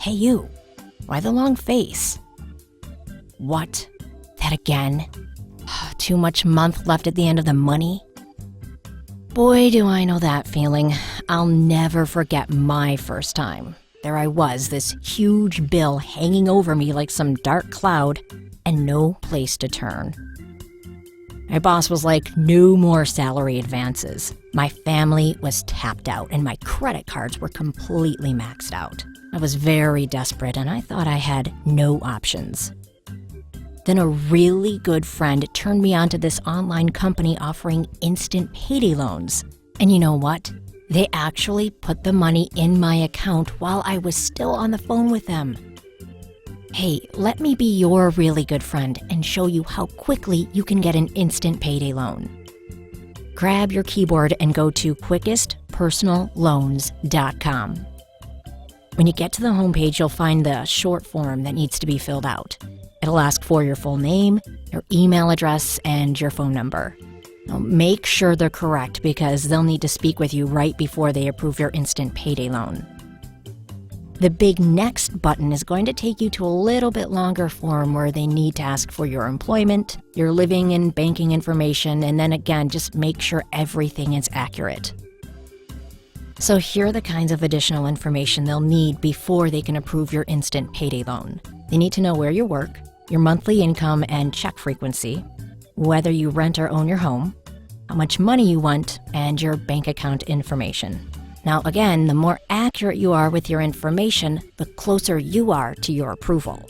Hey you, why the long face? What? That again? Too much month left at the end of the money? Boy, do I know that feeling. I'll never forget my first time. There I was, this huge bill hanging over me like some dark cloud, and no place to turn. My boss was like, no more salary advances. My family was tapped out, and my credit cards were completely maxed out. I was very desperate, and I thought I had no options. Then a really good friend turned me onto this online company offering instant payday loans. And you know what? They actually put the money in my account while I was still on the phone with them. Hey, let me be your really good friend and show you how quickly you can get an instant payday loan. Grab your keyboard and go to quickestpersonalloans.com. When you get to the homepage, you'll find the short form that needs to be filled out. It'll ask for your full name, your email address, and your phone number. Now, make sure they're correct because they'll need to speak with you right before they approve your instant payday loan. The big Next button is going to take you to a little bit longer form where they need to ask for your employment, your living and banking information, and then again, just make sure everything is accurate. So here are the kinds of additional information they'll need before they can approve your instant payday loan. They need to know where you work, your monthly income and check frequency, whether you rent or own your home, how much money you want, and your bank account information. Now again, the more accurate you are with your information, the closer you are to your approval.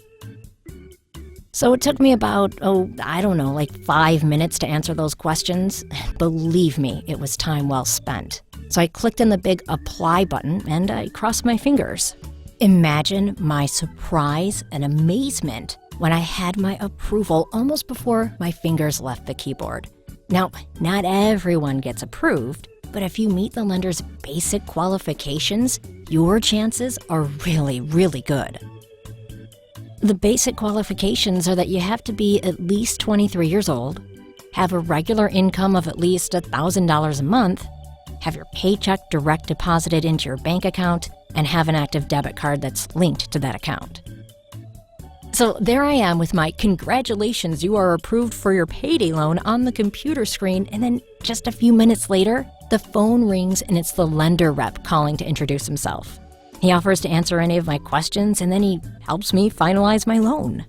So it took me about, 5 minutes to answer those questions. Believe me, it was time well spent. So I clicked on the big apply button and I crossed my fingers. Imagine my surprise and amazement when I had my approval almost before my fingers left the keyboard. Now, not everyone gets approved, but if you meet the lender's basic qualifications, your chances are really, really good. The basic qualifications are that you have to be at least 23 years old, have a regular income of at least $1,000 a month, have your paycheck direct deposited into your bank account, and have an active debit card that's linked to that account. So there I am with my congratulations, you are approved for your payday loan on the computer screen, and then just a few minutes later, the phone rings and it's the lender rep calling to introduce himself. He offers to answer any of my questions and then he helps me finalize my loan.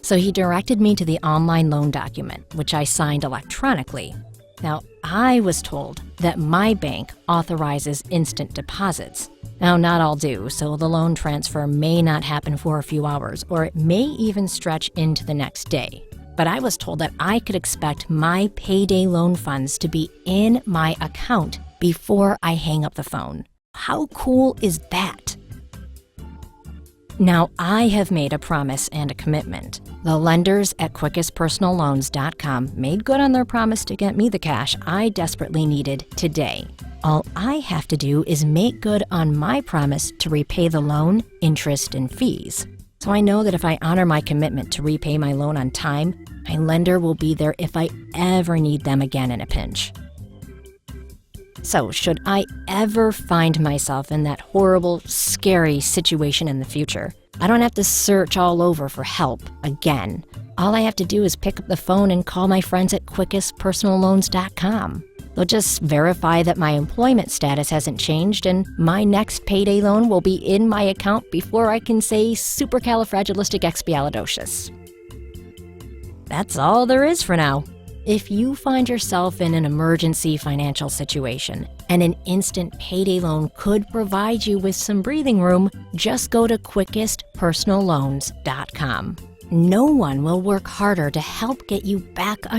So he directed me to the online loan document, which I signed electronically. Now, I was told that my bank authorizes instant deposits. Now, not all do, so the loan transfer may not happen for a few hours, or it may even stretch into the next day. But I was told that I could expect my payday loan funds to be in my account before I hang up the phone. How cool is that? Now, I have made a promise and a commitment. The lenders at quickestpersonalloans.com made good on their promise to get me the cash I desperately needed today. All I have to do is make good on my promise to repay the loan, interest, and fees. So I know that if I honor my commitment to repay my loan on time, my lender will be there if I ever need them again in a pinch. So should I ever find myself in that horrible, scary situation in the future, I don't have to search all over for help again. All I have to do is pick up the phone and call my friends at quickestpersonalloans.com. They'll just verify that my employment status hasn't changed and my next payday loan will be in my account before I can say supercalifragilisticexpialidocious. That's all there is for now. If you find yourself in an emergency financial situation and an instant payday loan could provide you with some breathing room, just go to quickestpersonalloans.com. No one will work harder to help get you back on